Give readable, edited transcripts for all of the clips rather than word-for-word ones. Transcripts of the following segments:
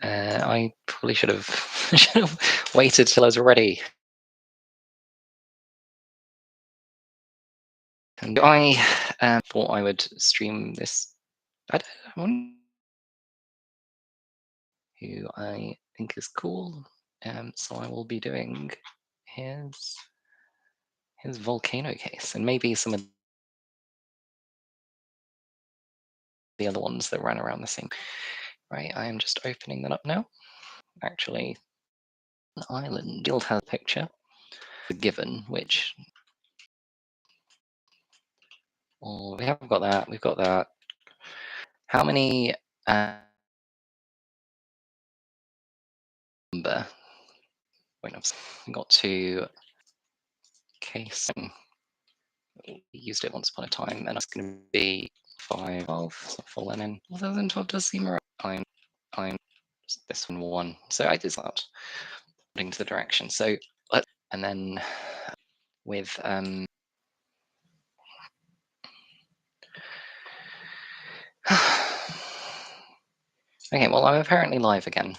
I probably should have should have waited till I was ready. And I thought I would stream this. I don't know, who I think is cool. So I will be doing his volcano case and maybe some of the other ones that ran around the same. Right, I am just opening that up now. Actually, an island. Field has a picture, the given, which we haven't got that. We've got that. How many number? Wait, I've got to case. We used it once upon a time, and it's going to be 5, 12. So fill that in. 2012 does seem right. I'm this one. So I did that according to the direction. So and then with okay, well, I'm apparently live again.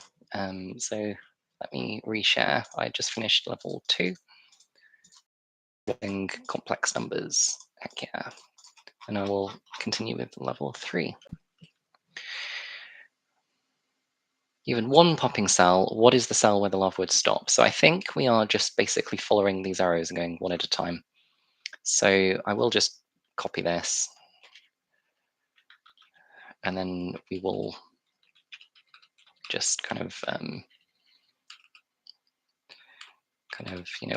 So let me reshare. I just finished level 2. Doing complex numbers. Heck yeah. And I will continue with level 3. Even one popping cell. What is the cell where the lava would stop? So I think we are just basically following these arrows and going one at a time. So I will just copy this. And then we will just kind of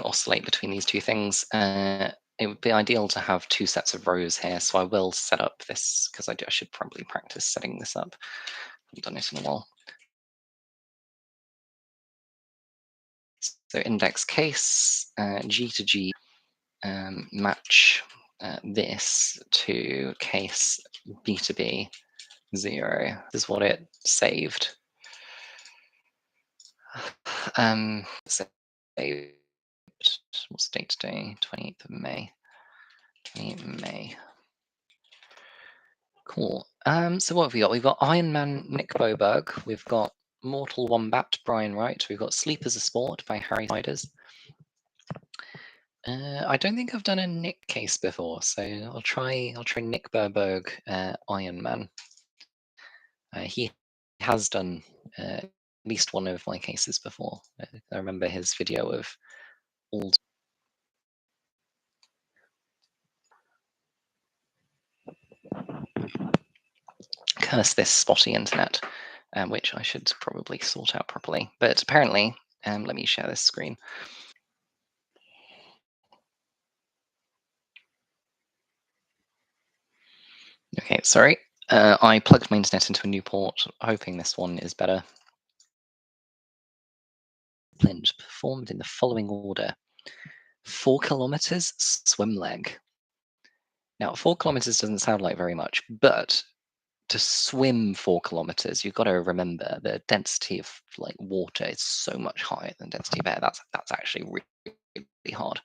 oscillate between these two things. It would be ideal to have 2 sets of rows here, so I will set up this because I should probably practice setting this up. I haven't done it in a while. So index case G to G match this to case B to B 0. This is what it saved. Saved. What's the date today? 28th of May. 28th of May. Cool. So what have we got? We've got Iron Man Nick Boberg. We've got Mortal Wombat Brian Wright. We've got Sleep as a Sport by Harry Spiders. I don't think I've done a Nick case before, so I'll try Nick Boberg Iron Man. He has done at least one of my cases before. I remember his video of all. Curse this spotty internet, which I should probably sort out properly. But apparently, let me share this screen. Okay, sorry. I plugged my internet into a new port, hoping this one is better. Plunge performed in the following order: 4 kilometers swim leg. Now, 4 kilometers doesn't sound like very much, but to swim 4 kilometers, you've got to remember the density of like water is so much higher than density of air. That's actually really, really hard.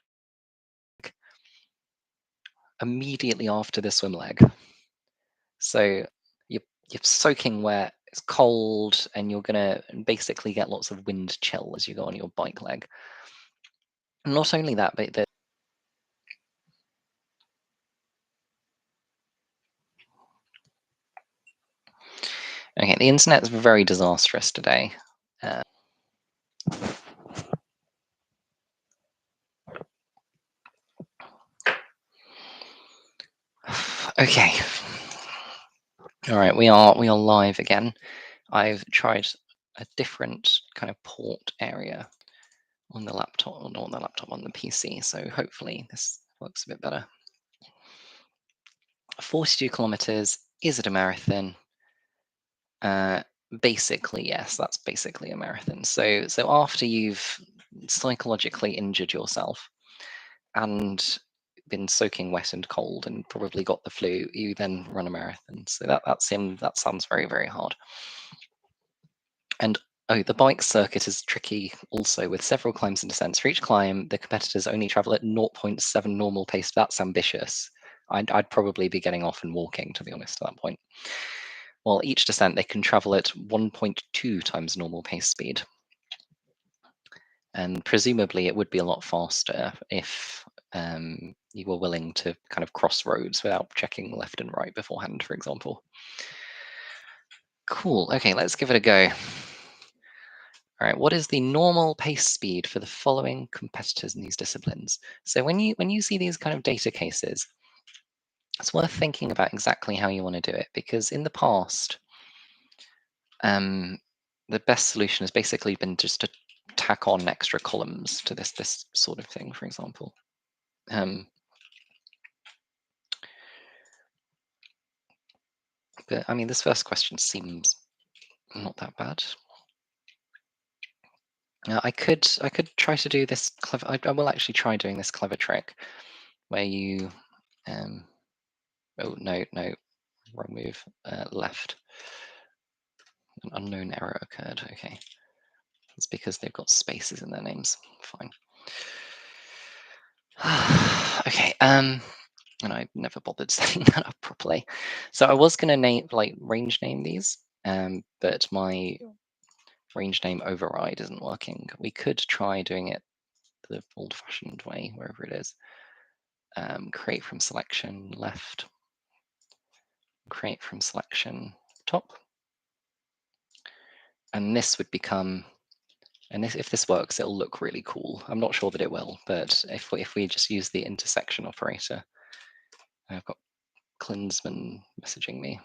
Immediately after the swim leg, so you're soaking wet. It's cold, and you're gonna basically get lots of wind chill as you go on your bike leg. Not only that, but okay, the internet is very disastrous today. Okay. All right, we are live again. I've tried a different kind of port area on the laptop, or not on the laptop, on the PC. So hopefully this works a bit better. 42 kilometers. Is it a marathon? Basically, yes, that's basically a marathon. So after you've psychologically injured yourself and been soaking wet and cold and probably got the flu, you then run a marathon. So that sounds very, very hard. And oh, the bike circuit is tricky also, with several climbs and descents. For each climb, the competitors only travel at 0.7 normal pace. That's ambitious. I'd probably be getting off and walking, to be honest, at that point. Well, each descent they can travel at 1.2 times normal pace speed. And presumably it would be a lot faster if you were willing to kind of cross roads without checking left and right beforehand, for example. Cool. Okay, let's give it a go. All right, what is the normal pace speed for the following competitors in these disciplines? So when you see these kind of data cases, it's worth thinking about exactly how you want to do it, because in the past, the best solution has basically been just to tack on extra columns to this sort of thing, for example. But I mean, this first question seems not that bad. I could try to do this clever. I will actually try doing this clever trick where you. Oh no, wrong move. Left. An unknown error occurred. Okay, it's because they've got spaces in their names. Fine. Okay. And I never bothered setting that up properly. So I was going to range name these, but my range name override isn't working. We could try doing it the old-fashioned way, wherever it is. Create from selection left, create from selection top, and this would become. And if this works, it'll look really cool. I'm not sure that it will, but if we just use the intersection operator, I've got Klinsman messaging me.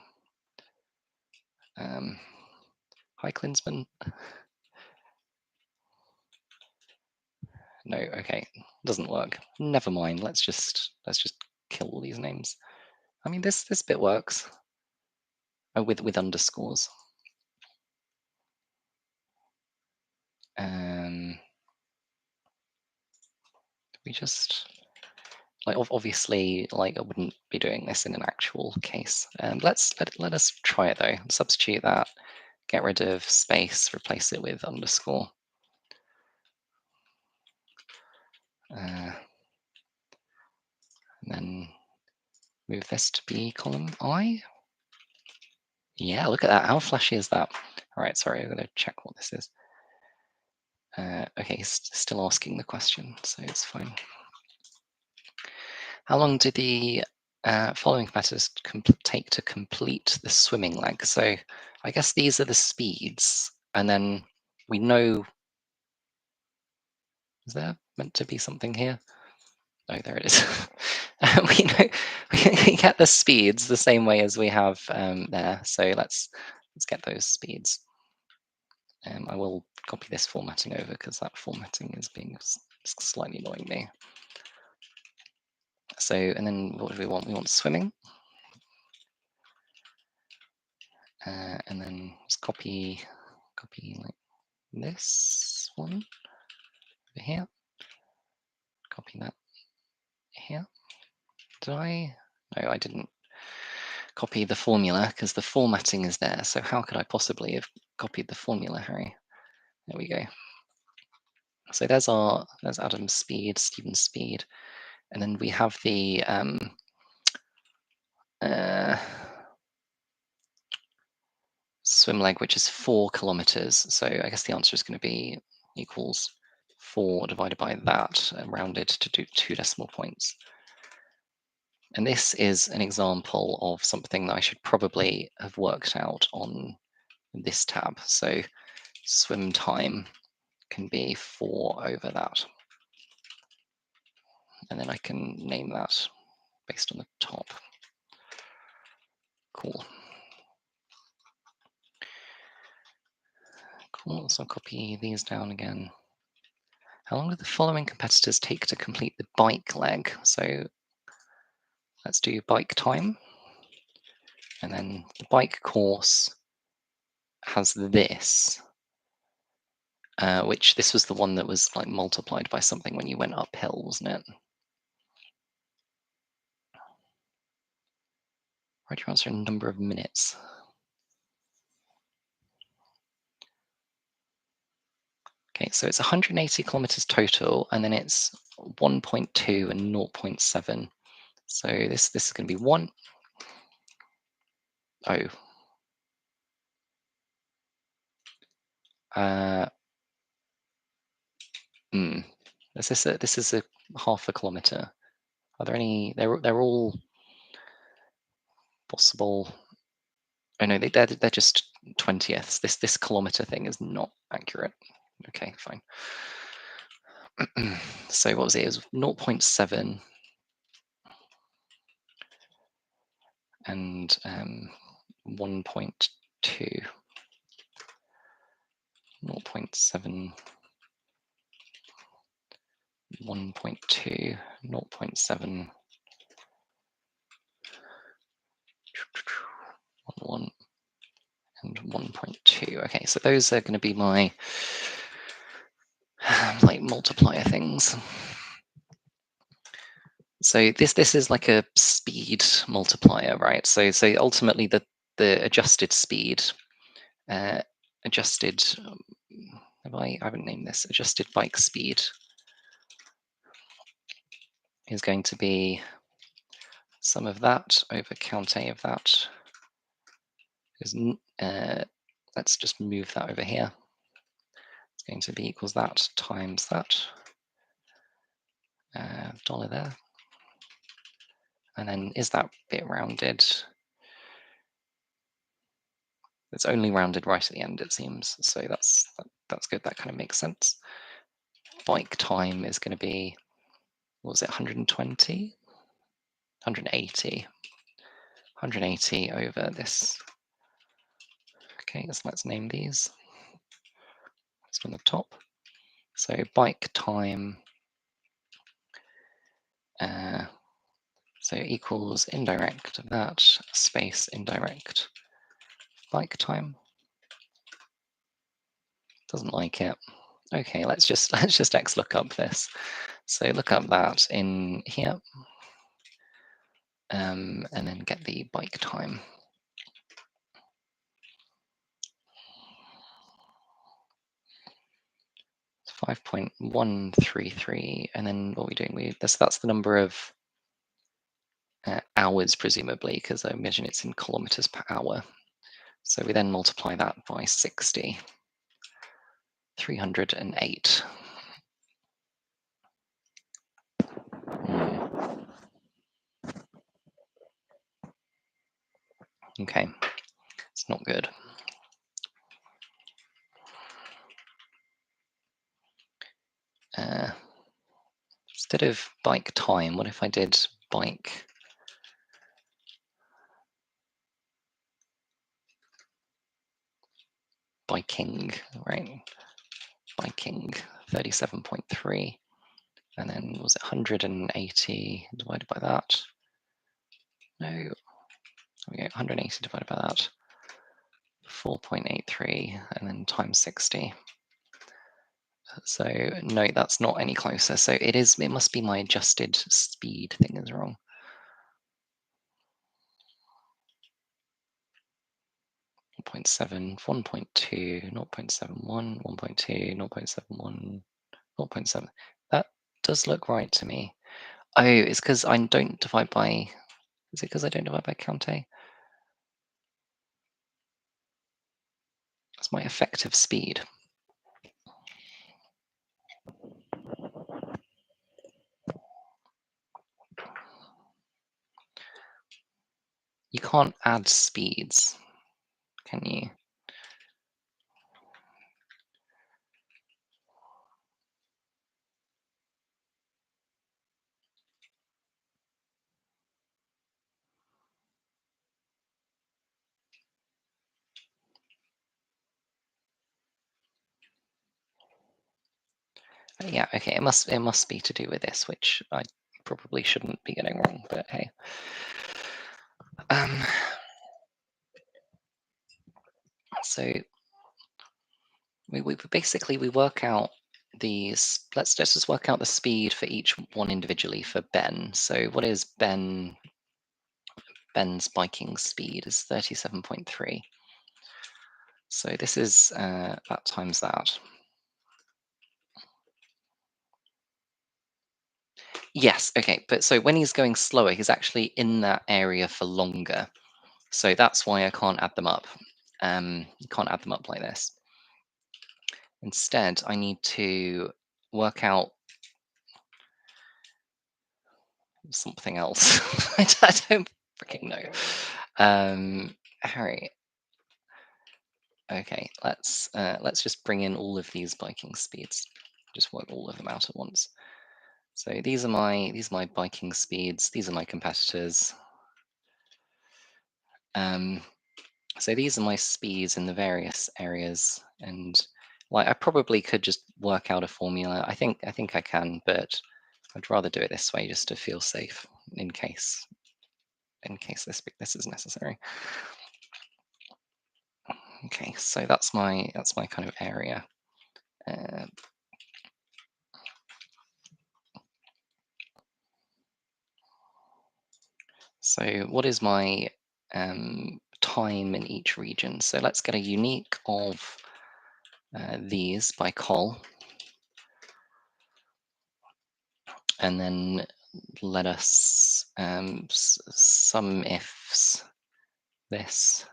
Hi, Klinsman. No, okay, doesn't work. Never mind. Let's just kill these names. I mean, this bit works. Oh, with underscores. We just obviously I wouldn't be doing this in an actual case. Let us try it though. Substitute that. Get rid of space. Replace it with underscore. And then move this to be column I. Yeah, look at that. How flashy is that? All right, sorry, I'm going to check what this is. Okay, he's still asking the question, so it's fine. How long did the following competitors take to complete the swimming leg? So I guess these are the speeds, and then we know. Is there meant to be something here? Oh, there it is. We know we get the speeds the same way as we have there. So let's get those speeds. I will copy this formatting over because that formatting is being slightly annoying me. So, and then what do we want? We want swimming. And then just copy like this one over here. Copy that here. Did I? No, I didn't copy the formula because the formatting is there. So how could I possibly have copied the formula, Harry? There we go. So there's Adam's speed, Stephen's speed, and then we have the swim leg, which is 4 kilometers. So I guess the answer is going to be equals 4 divided by that, rounded to do 2 decimal points. And this is an example of something that I should probably have worked out on this tab. So swim time can be 4 over that. And then I can name that based on the top. Cool. Cool, so I'll copy these down again. How long do the following competitors take to complete the bike leg? So let's do bike time. And then the bike course has this, which this was the one that was like multiplied by something when you went uphill, wasn't it? Why do you answer in number of minutes? Okay, so it's 180 kilometers total, and then it's 1.2 and 0.7. So this is going to be 1. Oh, Uh, hmm. This is a half a kilometer. Are there any? They're all possible. Oh no, they're just 20ths. This kilometer thing is not accurate. Okay, fine. So what was it? It was 0.7 and 1.2. 0.7, 1.2, 0.7, 1, and 1.2. Okay, so those are going to be my like multiplier things. So this is like a speed multiplier, right? So ultimately the adjusted speed, adjusted I haven't named this, adjusted bike speed is going to be sum of that over count A of that. Is let's just move that over here. It's going to be equals that times that dollar there. And then is that bit rounded? It's only rounded right at the end, it seems. So that's good. That kind of makes sense. Bike time is going to be, what was it, 120? 180. 180 over this. Okay, so let's name these. This one at the top. So bike time, so equals indirect of that, space indirect bike time. Doesn't like it. Okay, let's just X look up this. So look up that in here, and then get the bike time. 5.133, and then what are we doing? That's the number of hours, presumably, because I imagine it's in kilometers per hour. So we then multiply that by 60. 308. Okay, it's not good. Instead of bike time, what if I did bike biking, right? Biking 37.3, and then was it 180 divided by that? No, we go 180 divided by that, 4.83, and then times 60. So no, that's not any closer. So it must be my adjusted speed thing is wrong. 1.7, 1.2, 0.71, 1.2, 0.71, 0.7. That does look right to me. Oh, it's because I don't divide by. Is it because I don't divide by count A? That's my effective speed. You can't add speeds, can you? Yeah, okay. It must be to do with this, which I probably shouldn't be getting wrong, but hey. So we basically we work out these. Let's just work out the speed for each one individually for Ben. So what is Ben's biking speed is 37.3. So this is that times that. Yes, okay, but so when he's going slower, he's actually in that area for longer. So that's why I can't add them up. You can't add them up like this. Instead, I need to work out something else. I don't freaking know. Harry. Okay, let's just bring in all of these biking speeds. Just work all of them out at once. So these are my biking speeds. These are my competitors. So these are my speeds in the various areas, and like I probably could just work out a formula. I think I can, but I'd rather do it this way just to feel safe in case this is necessary. Okay, so that's my kind of area. So what is my time in each region? So let's get a unique of these by col, and then let us sum ifs this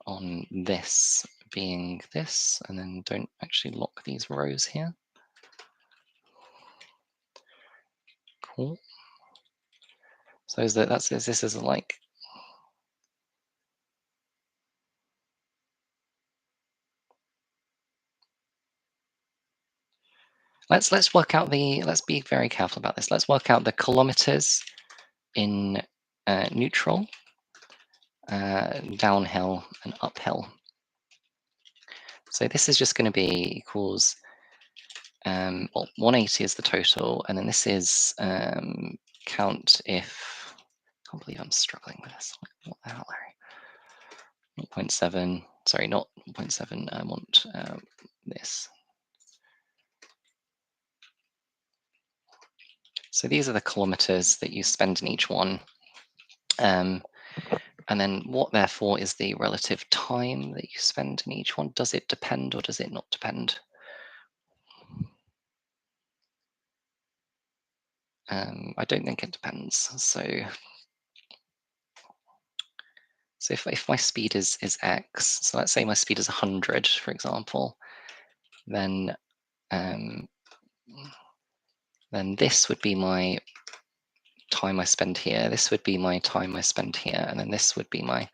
on this being this, and then don't actually lock these rows here. Cool. So this is like let's work out let's be very careful about this. Let's work out the kilometers in neutral, downhill, and uphill. So this is just going to be equals, well, 180 is the total, and then this is count if, I can't believe I'm struggling with this. What the hell, Larry? 0.7, sorry, not 0.7, I want this. So these are the kilometers that you spend in each one. And then what, therefore, is the relative time that you spend in each one? Does it depend or does it not depend? I don't think it depends. So if my speed is x, so let's say my speed is 100, for example, then this would be my time I spend here. This would be my time I spend here, and then this would be my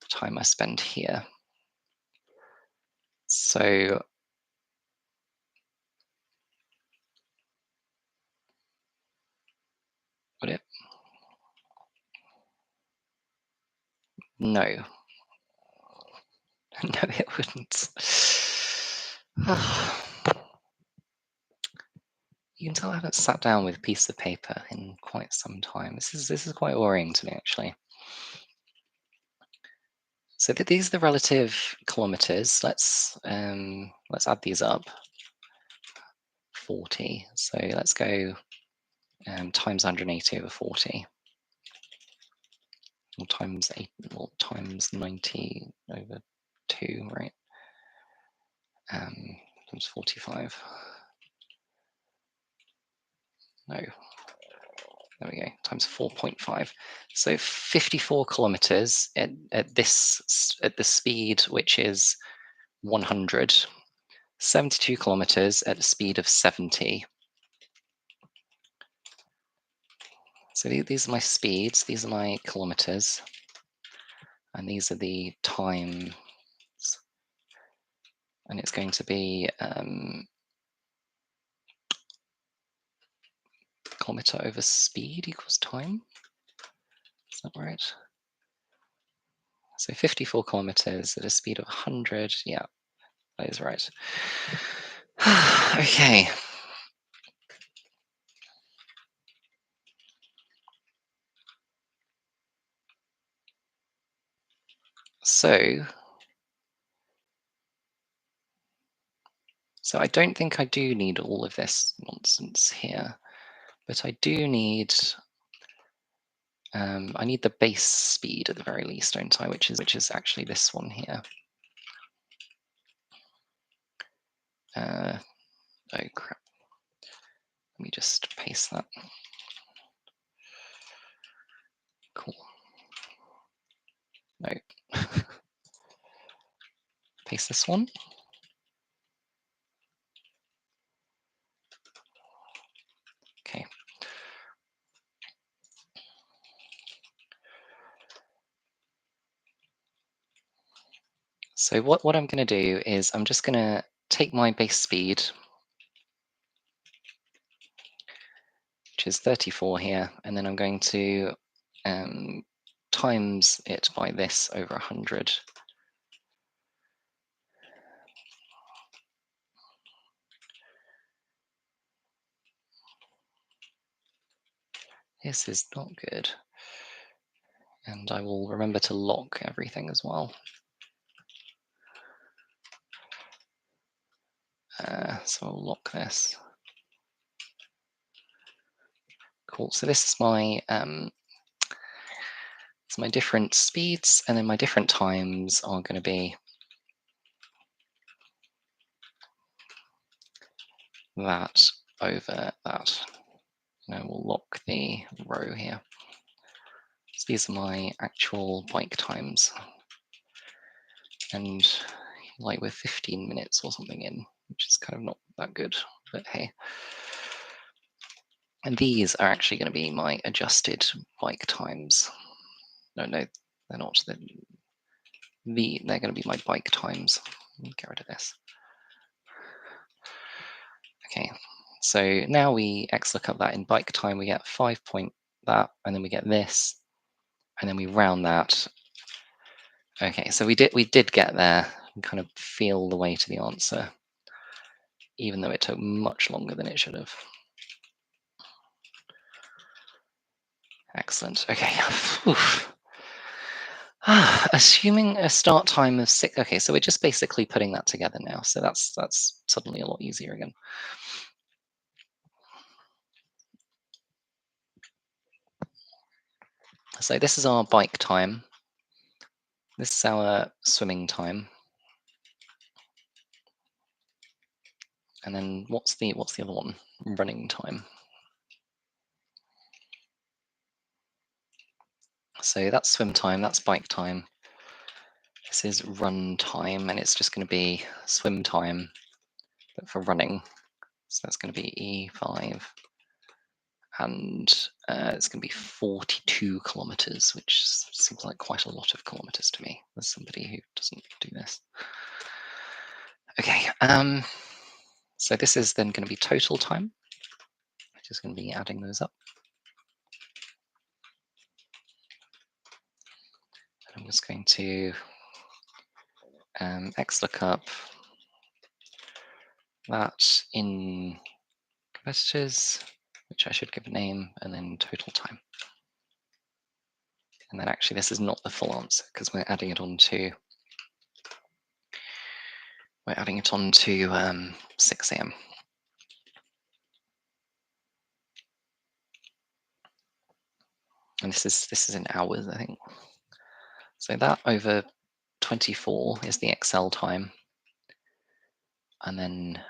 time I spend here. So would it? No. No, it wouldn't. You can tell I haven't sat down with a piece of paper in quite some time. This is quite worrying to me, actually. So these are the relative kilometers. Let's add these up. 40. So let's go times 180 over 40. Or times 8, or times 90 over 2, right? Times 45. No. There we go, times 4.5. So 54 kilometers at the speed, which is 100. 72 kilometers at a speed of 70. So these are my speeds, these are my kilometers, and these are the times. And it's going to be kilometer over speed equals time. Is that right? So 54 kilometers at a speed of 100. Yeah, that is right. Okay. So I don't think I do need all of this nonsense here, but I do need, I need the base speed at the very least, don't I? Which is actually this one here. Oh crap. Let me just paste that. Cool. No. Paste this one. So what I'm going to do is I'm just going to take my base speed, which is 34 here, and then I'm going to times it by this over 100. This is not good. And I will remember to lock everything as well. So I'll lock this. Cool. So this is my it's my different speeds, and then my different times are going to be that over that. Now we'll lock the row here. So these are my actual bike times. And like we're 15 minutes or something in, which is kind of not that good, but hey. And these are actually going to be my adjusted bike times. No, they're not. They're going to be my bike times. Let me get rid of this. Okay, so now we XLOOKUP that in bike time, we get 5 point that, and then we get this, and then we round that. Okay, so we did get there and kind of feel the way to the answer, even though it took much longer than it should have. Excellent. Okay. Assuming a start time of 6. Okay, so we're just basically putting that together now. So that's suddenly a lot easier again. So this is our bike time. This is our swimming time. And then what's the other one? Running time. So that's swim time, that's bike time. This is run time, and it's just going to be swim time, but for running. So that's going to be E5, and it's going to be 42 kilometers, which seems like quite a lot of kilometers to me, as somebody who doesn't do this. Okay, so this is then going to be total time. I'm just going to be adding those up. I'm just going to XLOOKUP that in competitors, which I should give a name, and then total time. And then actually this is not the full answer because we're adding it onto 6 a.m. And this is in hours, I think. So that over 24 is the Excel time. And then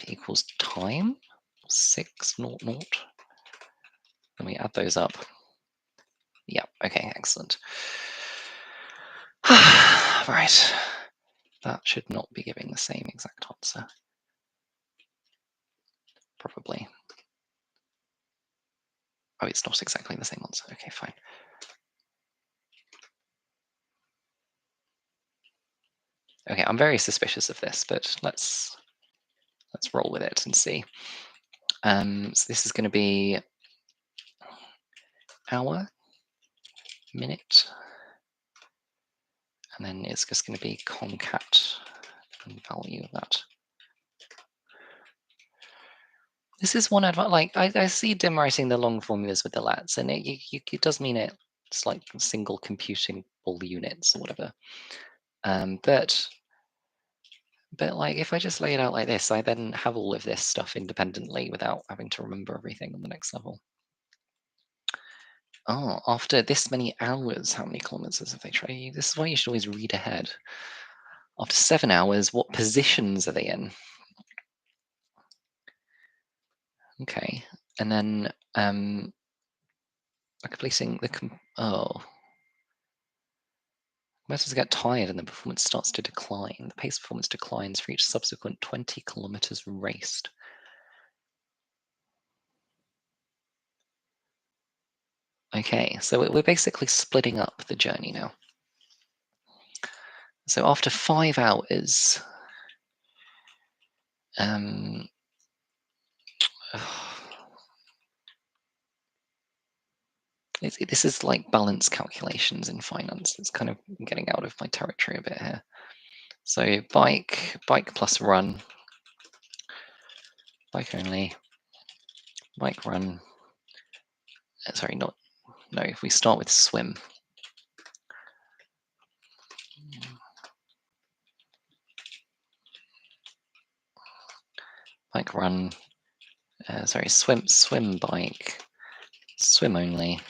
equals time, 600. Then we add those up. Yeah, okay, excellent. Right, that should not be giving the same exact answer. Probably. Oh, it's not exactly the same answer. Okay, fine. Okay, I'm very suspicious of this, but let's roll with it and see. So this is going to be hour, minute, and then it's just going to be concat value of that. This is one advantage. Like I see Dim writing the long formulas with the lats, and it does mean it's like single computing all units or whatever. But like if I just lay it out like this, I then have all of this stuff independently without having to remember everything on the next level. Oh, after this many hours, how many kilometers have they tried? This is why you should always read ahead. After 7 hours, what positions are they in? Okay, and then placing the motors get tired and the performance starts to decline. The pace performance declines for each subsequent 20 kilometers raced. Okay, so we're basically splitting up the journey now. So after 5 hours, this is like balance calculations in finance. It's kind of getting out of my territory a bit here. So bike plus run, bike only, bike run. Sorry, no. If we start with swim. Bike run, sorry, swim bike, swim only,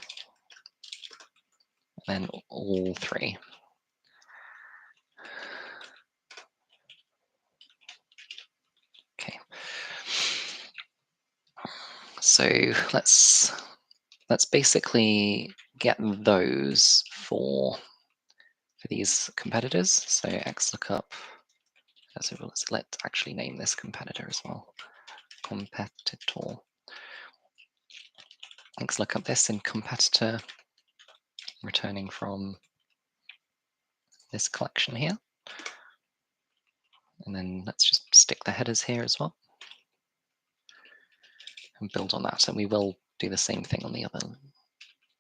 and then all 3. Okay. So let's basically get those for these competitors. So XLOOKUP. So let's actually name this competitor as well. Competitor. XLOOKUP this in competitor, returning from this collection here. And then let's just stick the headers here as well. And build on that. And we will do the same thing on the other.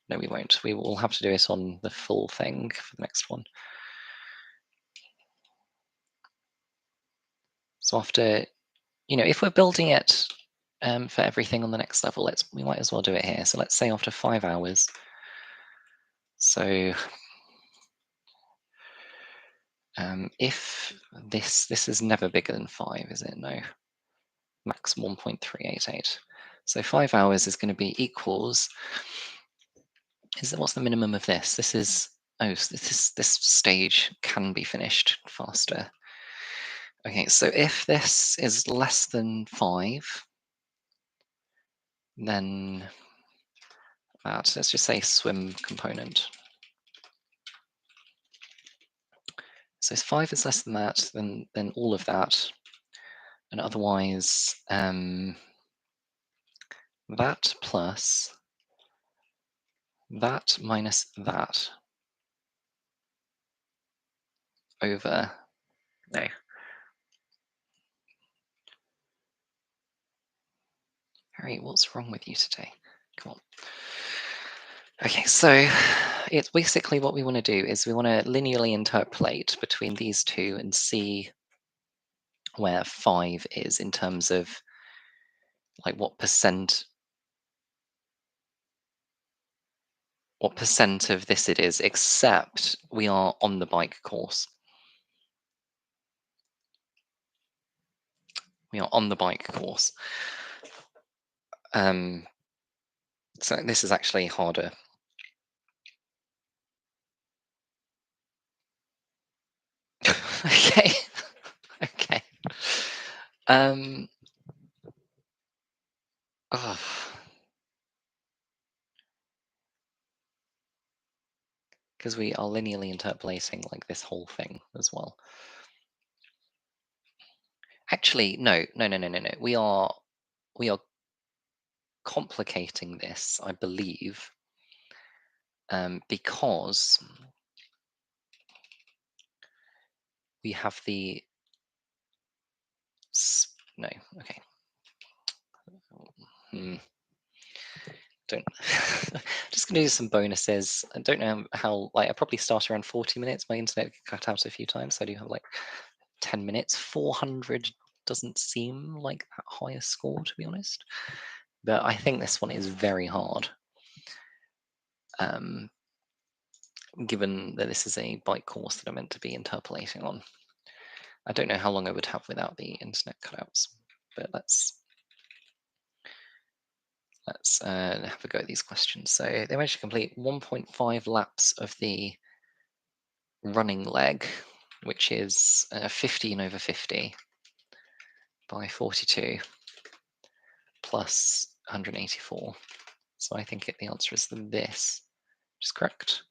No, we won't. We will have to do it on the full thing for the next one. So after, if we're building it for everything on the next level, we might as well do it here. So let's say after 5 hours. So if this is never bigger than 5, is it? No. Max 1.388. So 5 hours is going to be equals. What's the minimum of this? This is this stage can be finished faster. Okay, so if this is less than 5, then let's just say swim component. So if 5 is less than that, then all of that, and otherwise that plus that minus that over no. Harry, what's wrong with you today? Come on. Okay, so it's basically what we want to do is we want to linearly interpolate between these two and see where 5 is in terms of like what percent of this it is, except we are on the bike course. We are on the bike course. So this is actually harder. Okay. Okay. Because we are linearly interpolating like this whole thing as well. Actually, no. We are complicating this, I believe, because we have the no. Okay. Don't. Just gonna do some bonuses. I don't know how. Like, I probably start around 40 minutes. My internet cut out a few times, so I do have like 10 minutes. 400 doesn't seem like that high a score, to be honest. But I think this one is very hard. Given that this is a bike course that I'm meant to be interpolating on. I don't know how long I would have without the internet cutouts, but let's have a go at these questions. So they managed to complete 1.5 laps of the running leg, which is 15 over 50 by 42 plus 184. So I think the answer is this, which is correct.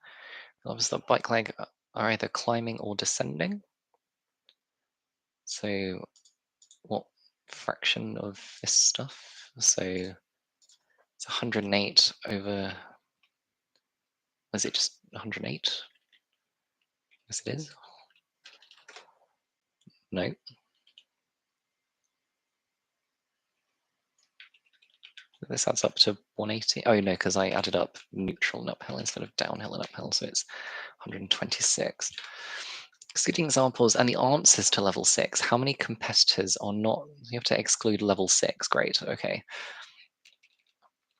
Obviously, the bike leg are either climbing or descending. So what fraction of this stuff? So it's 108 over, was it just 108? Yes, it is. No. This adds up to 180. Oh no, because I added up neutral and uphill instead of downhill and uphill, so it's 126. Excluding examples and the answers to level 6, how many competitors are not? You have to exclude level 6. Great. Okay.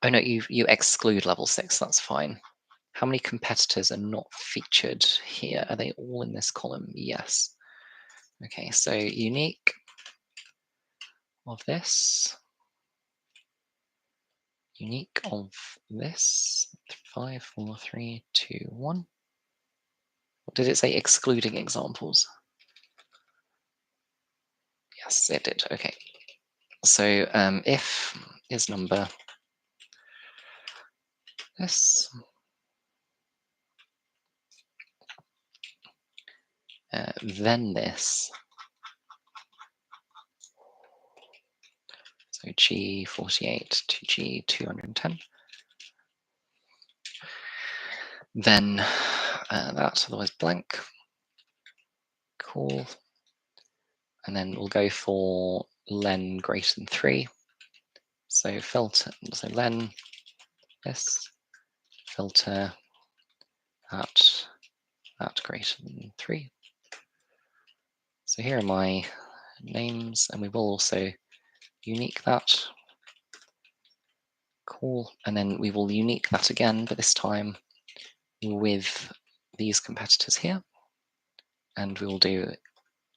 Oh no, you exclude level 6. That's fine. How many competitors are not featured here? Are they all in this column? Yes. Okay, so unique of this. Unique of this. 5, 4, 3, 2, 1. What did it say? Excluding examples. Yes, it did. Okay. So if is number this, then this. So G48 to G210. Then that, otherwise blank. Cool. And then we'll go for len greater than 3. So filter, so len this, filter that greater than 3. So here are my names, and we will also unique that. Cool. And then we will unique that again, but this time with these competitors here. And we will do,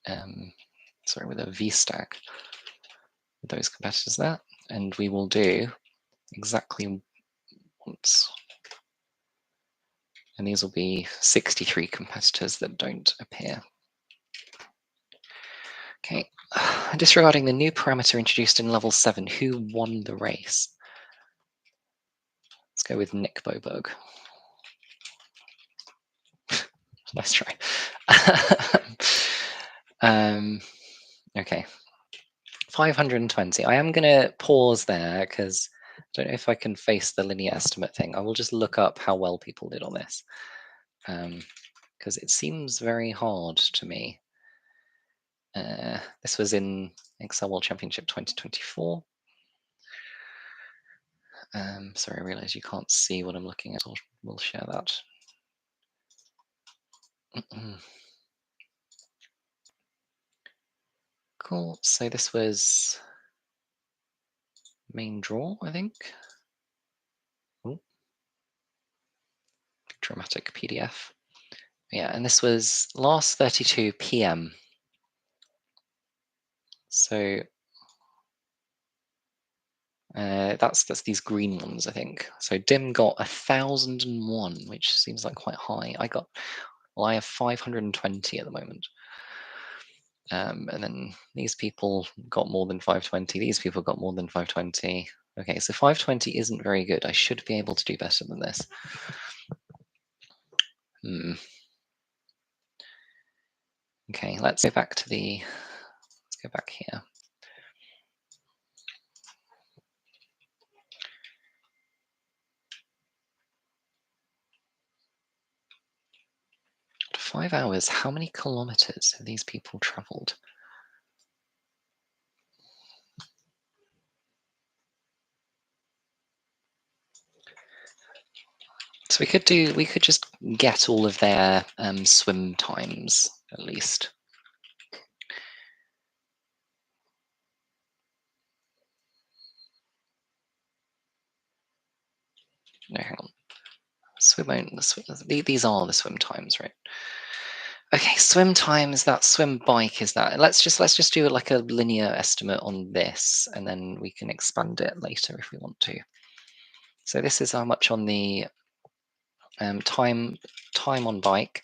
with a VStack with those competitors there. And we will do exactly once. And these will be 63 competitors that don't appear. Okay, disregarding the new parameter introduced in level 7, who won the race? Let's go with Nick Boberg. Nice try. Okay, 520. I am going to pause there because I don't know if I can face the linear estimate thing. I will just look up how well people did on this because it seems very hard to me. This was in Excel World Championship 2024. Sorry, I realize you can't see what I'm looking at. We'll share that. Cool. So this was main draw, I think. Ooh. Dramatic PDF. Yeah, and this was last 32 p.m. So that's these green ones, I think. So Dim got 1,001, which seems like quite high. I have 520 at the moment. And then these people got more than 520. These people got more than 520. Okay, so 520 isn't very good. I should be able to do better than this. Okay, let's go back to let's go back here. After 5 hours, how many kilometers have these people traveled? So we could just get all of their swim times at least. No, hang on. These are the swim times, right? Okay, swim times. That swim bike is that. Let's just do like a linear estimate on this, and then we can expand it later if we want to. So this is how much on the time on bike.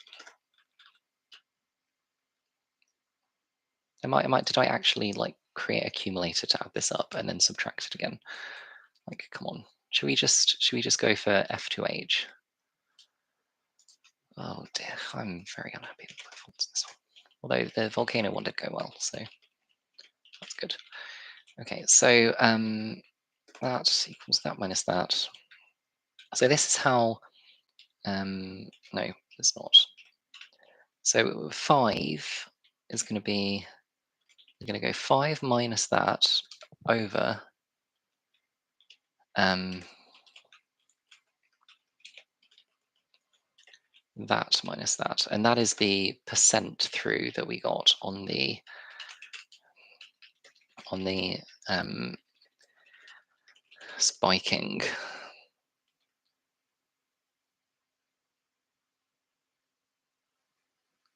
Did I actually like create a cumulator to add this up and then subtract it again? Like, come on. Should we just go for F2H? Oh dear, I'm very unhappy with my fonts in this one. Although the volcano one did go well, so that's good. Okay, so that equals that minus that. So this is how, no, it's not. So 5 is going to be You're going to go 5 minus that over that minus that, and that is the percent through that we got on the spiking.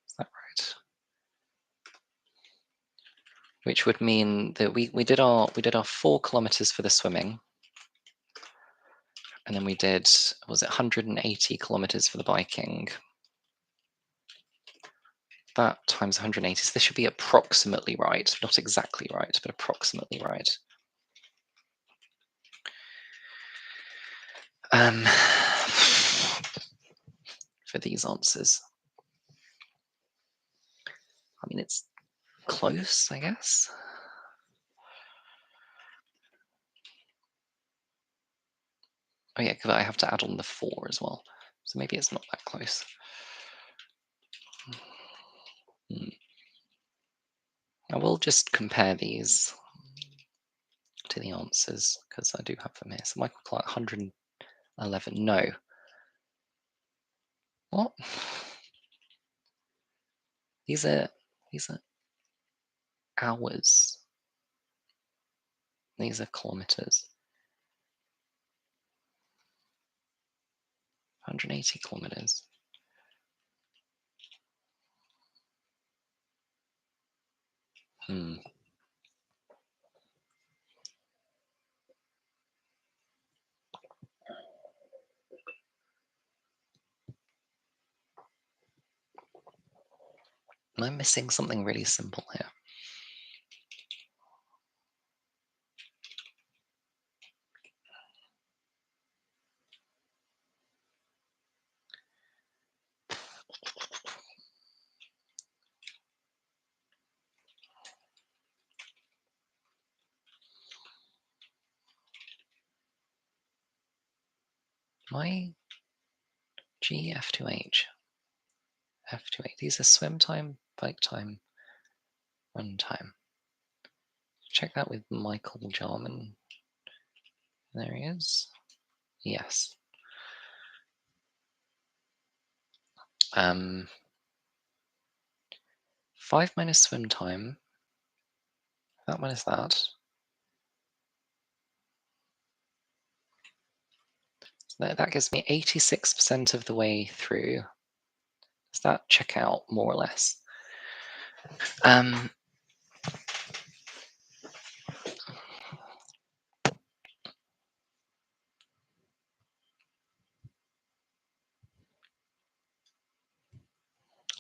Is that right? Which would mean that we did our 4 kilometers for the swimming, and then we did, was it 180 kilometers for the biking? That times 180. So this should be approximately right, not exactly right, but approximately right. For these answers, I mean, it's close, I guess. Oh yeah, because I have to add on the 4 as well, so maybe it's not that close. I will just compare these to the answers because I do have them here. So Michael Clark, 111. No. What? These are hours. These are kilometers. 180 kilometers. Am I missing something really simple here? My G F2H. F2H. These are swim time, bike time, run time. Check that with Michael Jarman. There he is. Yes. 5 minus swim time. That minus that. So that gives me 86% of the way through. Does that check out more or less?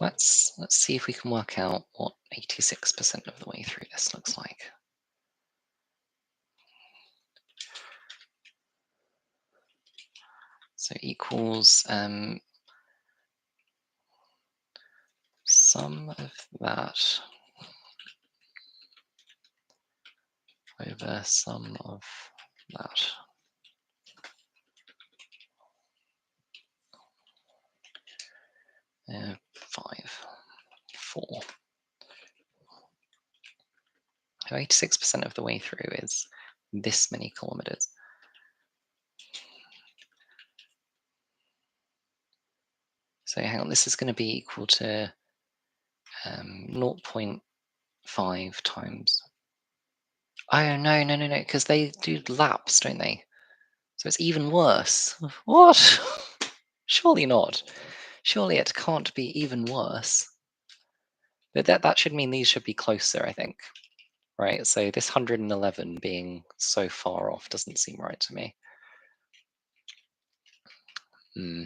Let's see if we can work out what 86% of the way through this looks like. So equals sum of that over sum of that. Uh, 5, 4. So 86% of the way through is this many kilometers. So hang on, this is going to be equal to 0.5 times. Oh no, because they do laps, don't they? So it's even worse. What? Surely not. Surely it can't be even worse. But that should mean these should be closer, I think. Right? So this 111 being so far off doesn't seem right to me. Hmm.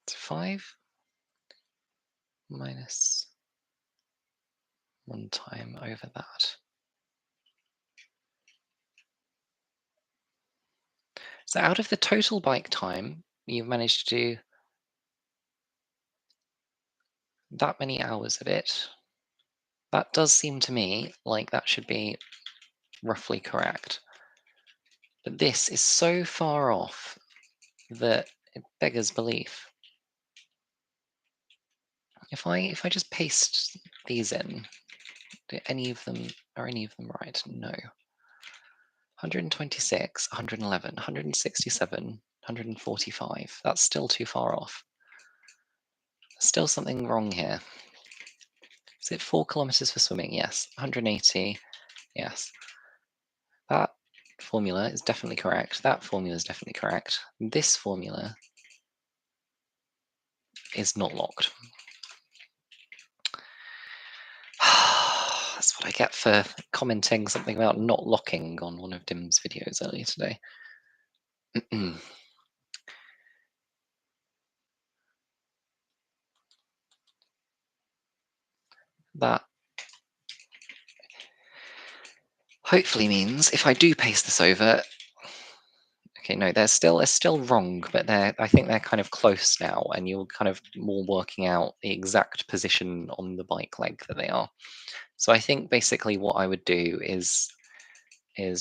It's 5 minus 1 time over that. So out of the total bike time, you've managed to do that many hours of it, that does seem to me like that should be roughly correct. But this is so far off that it beggars belief. If I just paste these in, are any of them right? No. 126, 111, 167, 145. That's still too far off. Still something wrong here. Is it 4 kilometers for swimming? Yes. 180. Yes. That formula is definitely correct. That formula is definitely correct. This formula is not locked. That's what I get for commenting something about not locking on one of Dim's videos earlier today. That hopefully means if I do paste this over, okay, no, they're still wrong, but I think they're kind of close now, and you're kind of more working out the exact position on the bike leg that they are. So I think basically what I would do is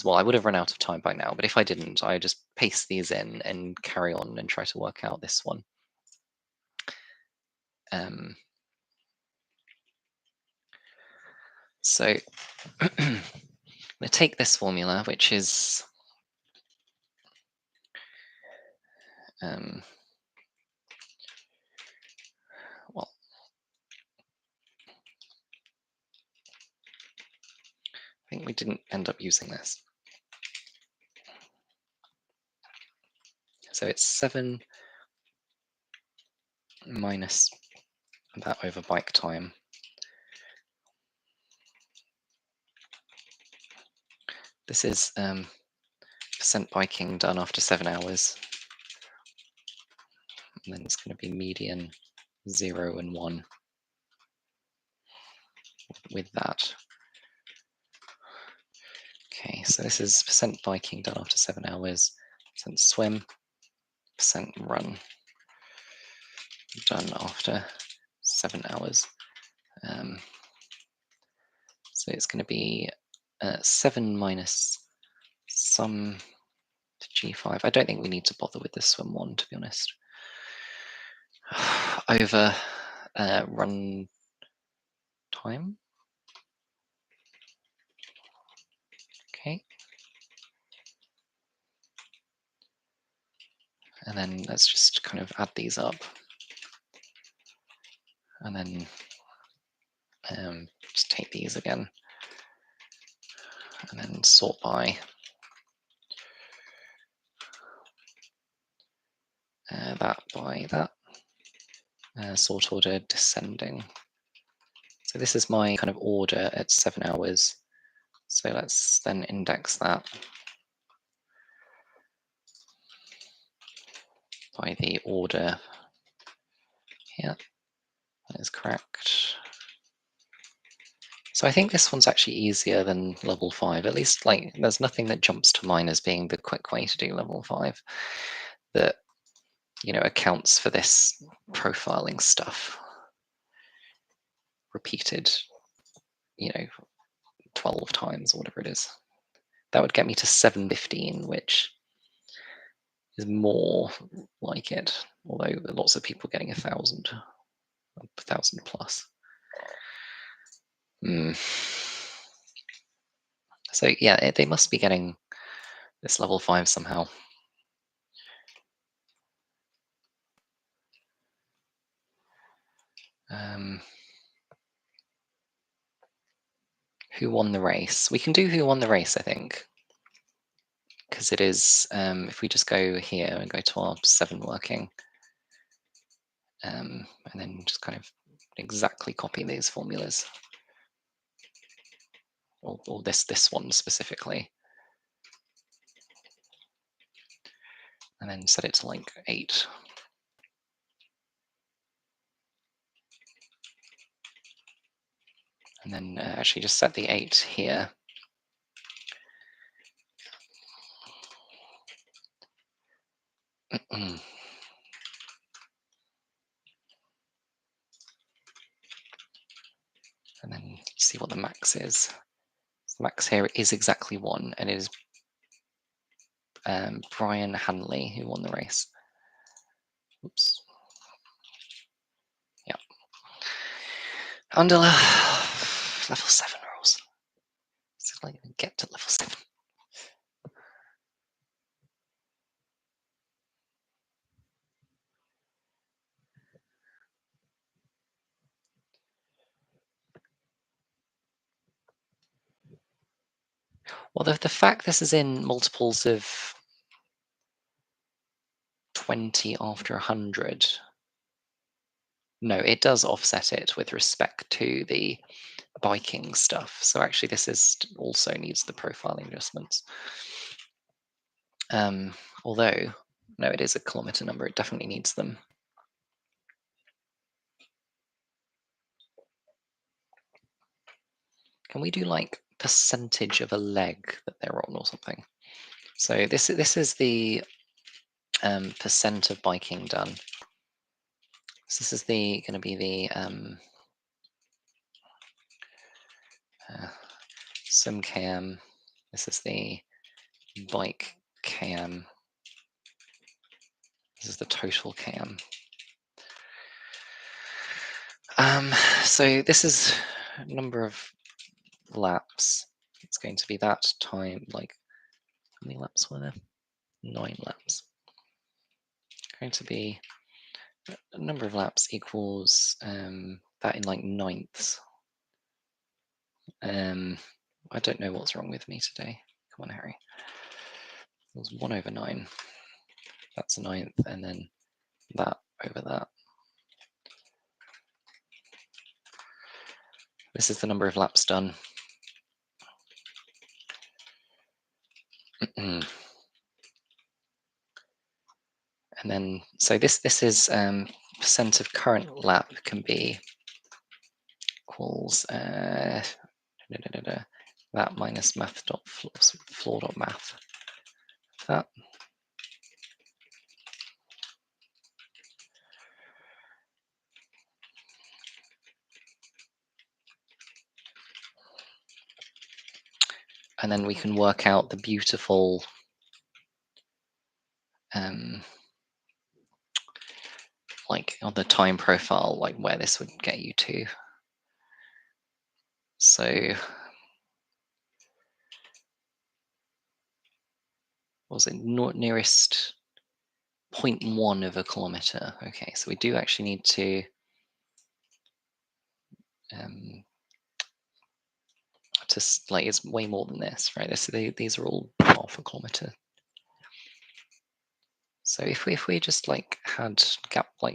well, I would have run out of time by now, but if I didn't, I just paste these in and carry on and try to work out this one. So I'm going to take this formula, which is well, I think we didn't end up using this. So it's 7 minus that over bike time. This is percent biking done after 7 hours. And then it's going to be median 0 and 1 with that. Okay, so this is percent biking done after 7 hours, percent swim, percent run done after 7 hours. So it's going to be 7 minus sum to G5. I don't think we need to bother with this swim one, to be honest. Over run time. Okay. And then let's just kind of add these up. And then just take these again. And then sort by that by that. Sort order descending. So this is my kind of order at 7 hours. So let's then index that by the order here. That is correct. So I think this one's actually easier than level 5. At least, like, there's nothing that jumps to mind as being the quick way to do level 5 that, you know, accounts for this profiling stuff repeated, you know, 12 times or whatever it is. That would get me to 715, which is more like it, although lots of people getting 1,000 plus. So yeah, they must be getting this level 5 somehow. Who won the race? We can do who won the race, I think, because it is, if we just go here and go to our 7 working, and then just kind of exactly copy these formulas, or this one specifically, and then set it to like 8. And then actually just set the 8 here. see what the max is. The max here is exactly 1, and it is Brian Hanley who won the race. Oops. Yeah. Under level 7 rules. It's like get to level 7. Well, the fact this is in multiples of 20 after 100, no, it does offset it with respect to the biking stuff. So actually this is also needs the profiling adjustments. Although, no, it is a kilometer number. It definitely needs them. Can we do like percentage of a leg that they're on or something? So this is the percent of biking done. So this is the going to be the sim km. This is the bike km. This is the total km. So this is number of laps. It's going to be that time, like, how many laps were there? 9 laps. Going to be a number of laps equals that in like ninths. I don't know what's wrong with me today. Come on, Harry. It was 1/9. That's a ninth, and then that over that. This is the number of laps done. And then, so this is percent of current lap can be equals that minus math dot floor dot math. That. And then we can work out the beautiful like on the time profile, like where this would get you to. So what was it nearest 0.1 of a kilometer? Okay, so we do actually need to like it's way more than this, right? These are all half a kilometer. So if we just like had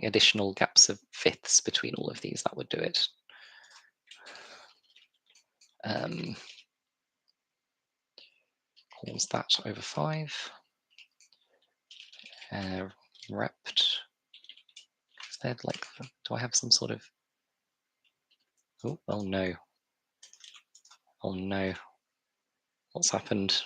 additional gaps of fifths between all of these, that would do it. Calls that over 5. Rept. Is there like, do I have some sort of? Oh no! Oh no! What's happened?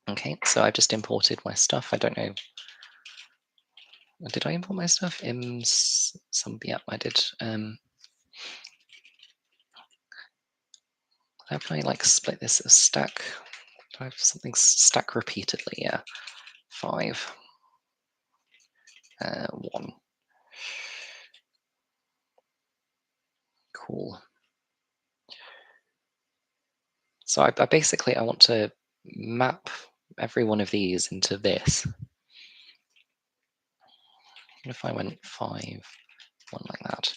Okay, so I've just imported my stuff. I don't know. Did I import my stuff? Yep, I did. How can I like split this as stack? Do I have something stack repeatedly? Yeah. 5. 1. Cool. So I basically want to map every one of these into this. What if I went 5, 1 like that?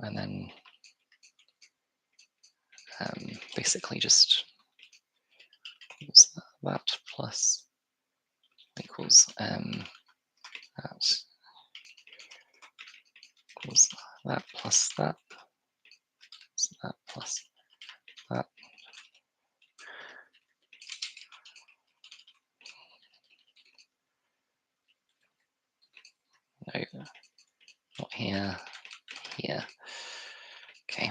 And then basically just that plus equals that equals that plus that plus that. No, not here, here. Okay.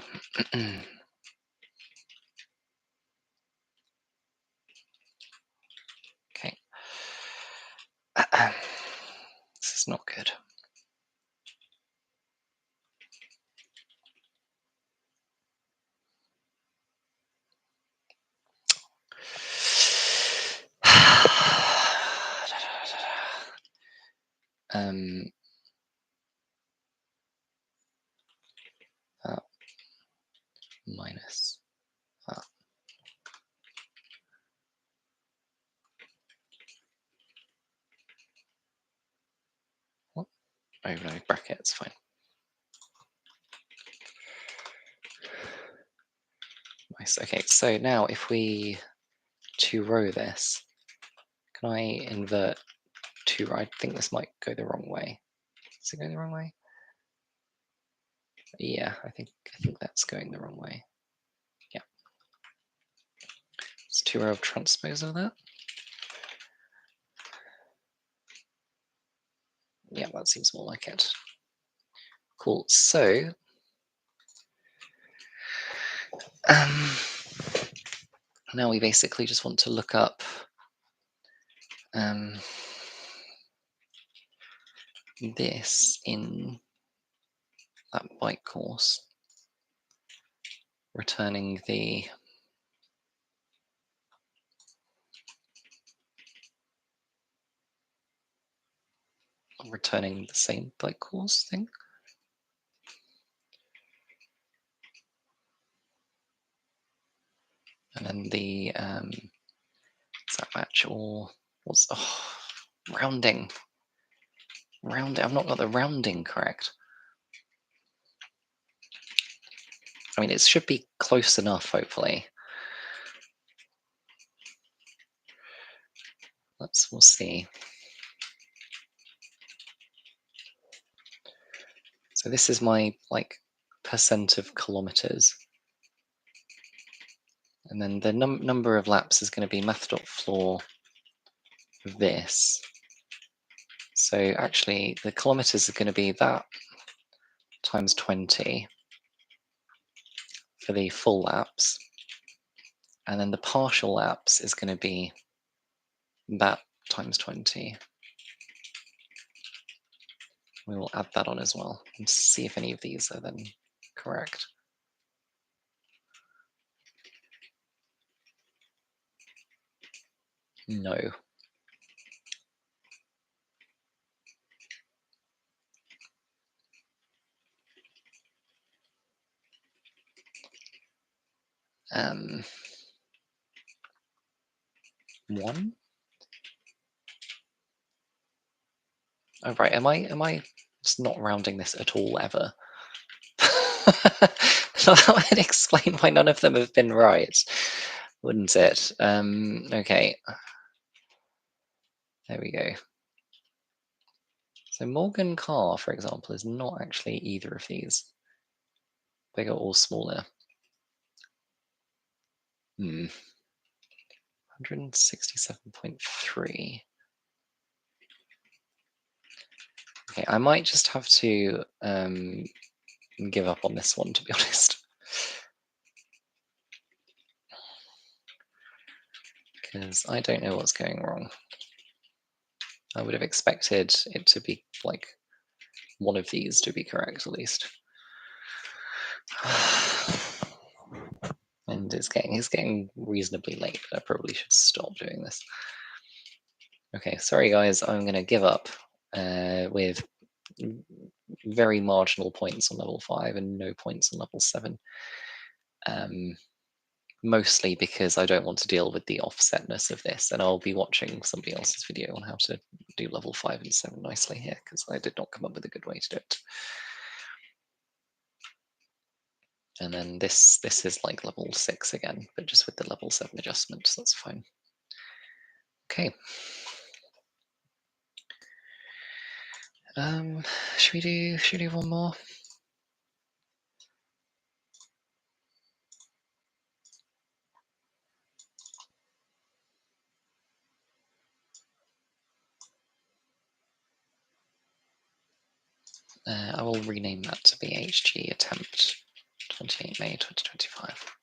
Nice. Okay, so now if we 2-row this, can I invert 2-row? I think this might go the wrong way. Is it going the wrong way? Yeah, I think that's going the wrong way. Yeah. It's 2-row of transpose of that. Yeah, that seems more like it. Cool. So now we basically just want to look up this in that bike course, returning the same bike course thing. And then the does that match or what's rounding? Rounding. I've not got the rounding correct. I mean, it should be close enough, hopefully. We'll see. So this is my percent of kilometers. And then the number of laps is going to be math.floor this. So actually the kilometers are going to be that times 20 for the full laps. And then the partial laps is going to be that times 20. We will add that on as well and see if any of these are then correct. No. One. Oh right, am I just not rounding this at all ever? That would explain why none of them have been right, wouldn't it? Okay. There we go. So Morgan Carr, for example, is not actually either of these. Bigger or smaller. 167.3. Okay, I might just have to give up on this one, to be honest. Because I don't know what's going wrong. I would have expected it to be like one of these to be correct, at least. And it's getting reasonably late, but I probably should stop doing this. Okay, sorry guys, I'm going to give up with very marginal points on level 5 and no points on level 7. Mostly because I don't want to deal with the offsetness of this, and I'll be watching somebody else's video on how to do level 5 and 7 nicely here, because I did not come up with a good way to do it. And then this is like level 6 again, but just with the level 7 adjustments, that's fine. Okay. Should we do one more? I will rename that to BHG attempt 28 May 2025.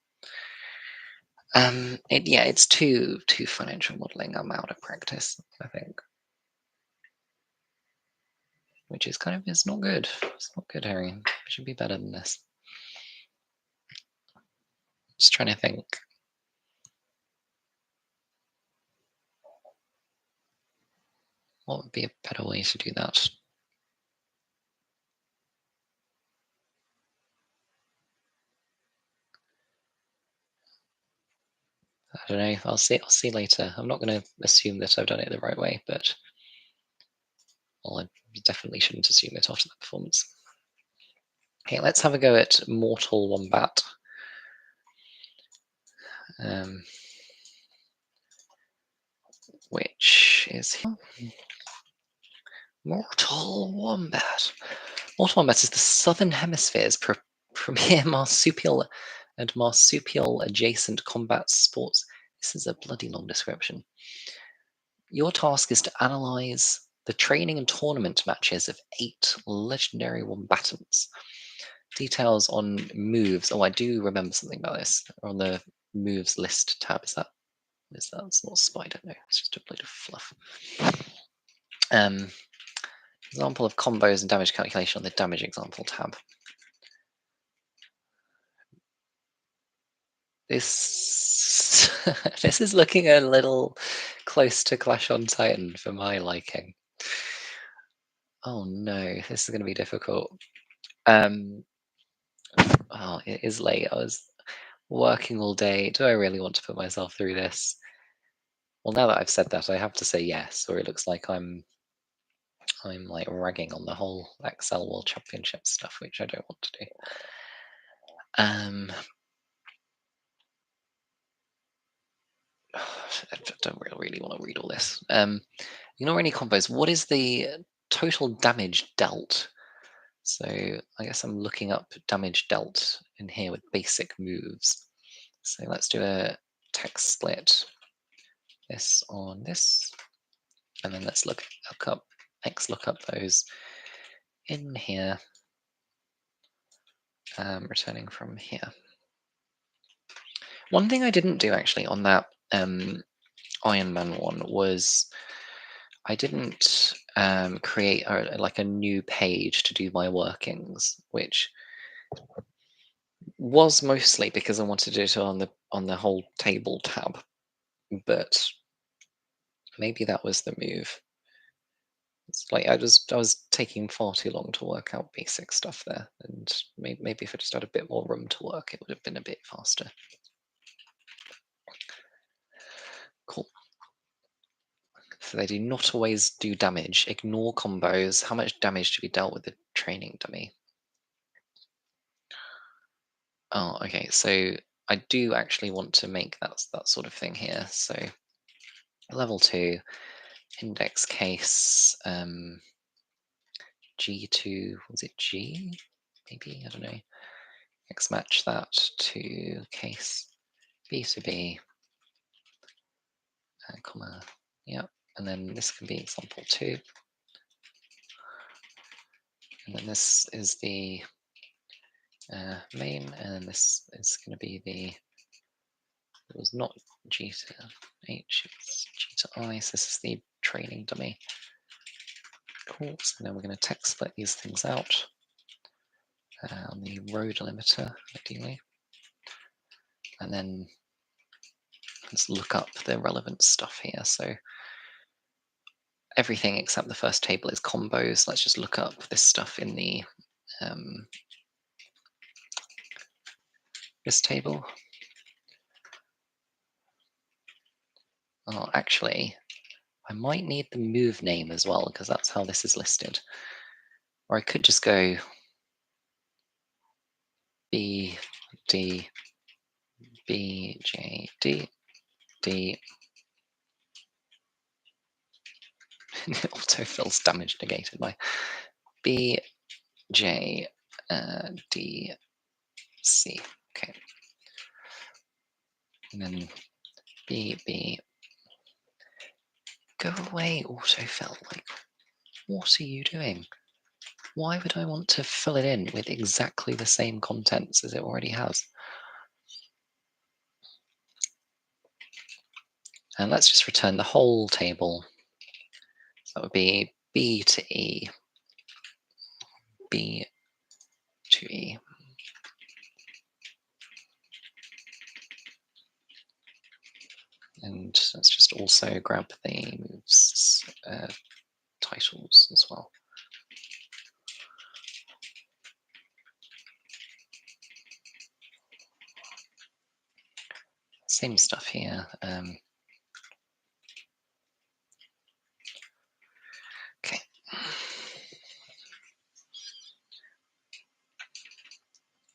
It's too financial modeling. I'm out of practice, I think. Which is it's not good. It's not good, Harry. It should be better than this. Just trying to think. What would be a better way to do that? I don't know. I'll see later. I'm not going to assume that I've done it the right way, but I definitely shouldn't assume it after that performance. Okay, let's have a go at Mortal Wombat. which is here. Mortal Wombat. Mortal Wombat is the Southern Hemisphere's premier marsupial and marsupial adjacent combat sports. This is a bloody long description. Your task is to analyze the training and tournament matches of 8 legendary wombatants. Details on moves. Oh, I do remember something about this. On the moves list tab. Is that? It's not a spider. No, it's just a blade of fluff. Example of combos and damage calculation on the damage example tab. This this is looking a little close to Clash on Titan for my liking. Oh no, this is going to be difficult. Oh, it is late. I was working all day. Do I really want to put myself through this? Well, now that I've said that, I have to say yes, or it looks like I'm like ragging on the whole Excel World Championship stuff, which I don't want to do. I don't really want to read all this. Ignore any combos. What is the total damage dealt? So I guess I'm looking up damage dealt in here with basic moves. So let's do a text split. This on this, and then let's look up those in here, returning from here. One thing I didn't do actually on that Iron Man one was I didn't create like a new page to do my workings, which was mostly because I wanted to do it on the whole table tab, but maybe that was the move. It's like I was taking far too long to work out basic stuff there, and maybe if I just had a bit more room to work, it would have been a bit faster. Cool. So they do not always do damage. Ignore combos. How much damage to be dealt with the training dummy? Oh, okay. So I do actually want to make that sort of thing here. So level 2, index case, G2, was it G? Maybe, I don't know. X match that to case B to B, comma, yeah. And then this can be example 2. And then this is the main, and then this is going to be the, it was not G to H, it's G to I, so this is the training dummy. Cool, so now we're going to text split these things out on the row delimiter, ideally. And then let's look up the relevant stuff here. So everything except the first table is combos. Let's just look up this stuff in the this table. Oh, actually, I might need the move name as well, because that's how this is listed. Or I could just go B, D, B, J, D, D. Autofills damage negated by B, J, D, C. Okay. And then B, B. Go away, autofill. Like, what are you doing? Why would I want to fill it in with exactly the same contents as it already has? And let's just return the whole table. So that would be B to E, B to E. And let's just also grab the moves titles as well. Same stuff here. Okay.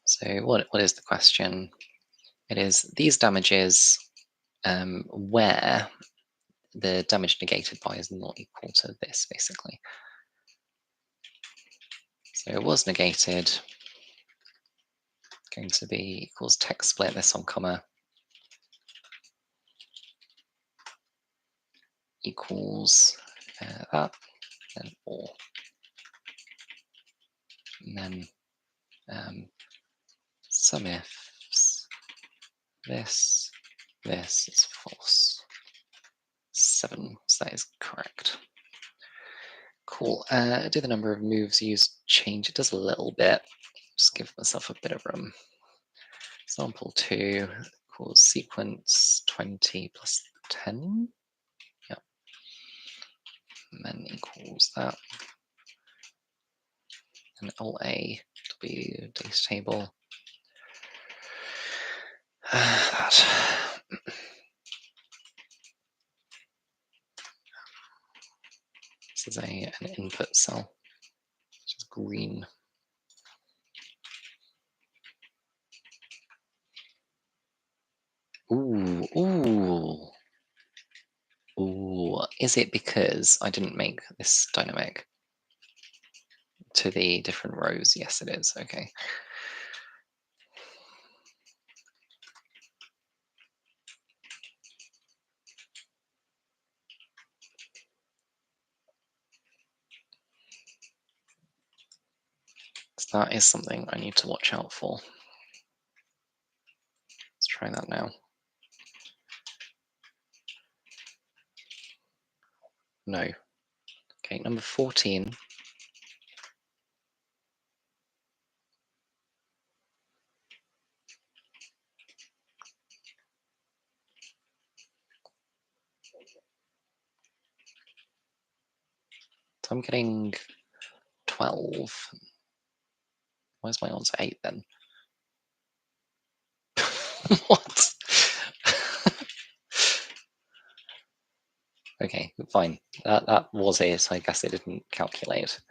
So what is the question? It is these damages where the damage negated by is not equal to this, basically. So it was negated, going to be equals text split this on comma, equals that, and or. And then some ifs, this is false. 7, so that is correct. Cool. Do the number of moves used change? It does a little bit. Just give myself a bit of room. Sample 2 equals sequence 20 plus 10. Yep. And then equals that. And Alt A to be data table. That. This is an input cell, which is green. Ooh, ooh. Ooh, is it because I didn't make this dynamic to the different rows? Yes, it is. Okay. So that is something I need to watch out for. Let's try that now. No. Okay, number 14. So I'm getting 12. Why is my answer 8 then? What? Okay, fine. That was it. I guess it didn't calculate.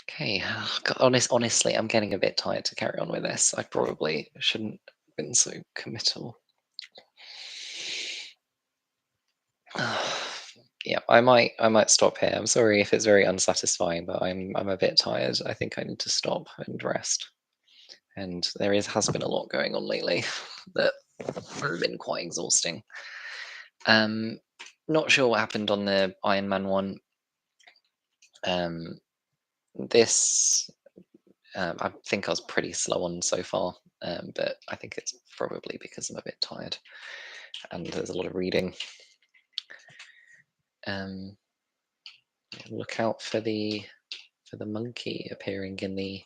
Okay, God, honestly, I'm getting a bit tired to carry on with this. I probably shouldn't have been so committal. Yeah, I might stop here. I'm sorry if it's very unsatisfying, but I'm a bit tired. I think I need to stop and rest. And there has been a lot going on lately that have been quite exhausting. Not sure what happened on the Iron Man one. This I think I was pretty slow on so far, but I think it's probably because I'm a bit tired and there's a lot of reading. Look out for the monkey appearing in the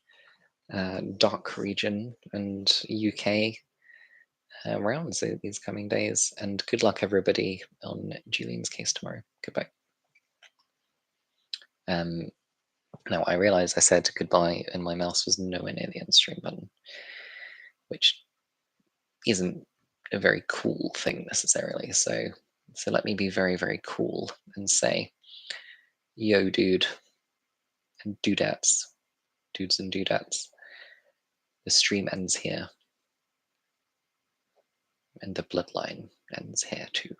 dark region and UK rounds these coming days. And good luck, everybody, on Julien's case tomorrow. Goodbye. Now, I realize I said goodbye and my mouse was nowhere near the end stream button, which isn't a very cool thing necessarily. So let me be very, very cool and say, yo, dude, and dudettes, dudes and dudettes, the stream ends here. And the bloodline ends here too.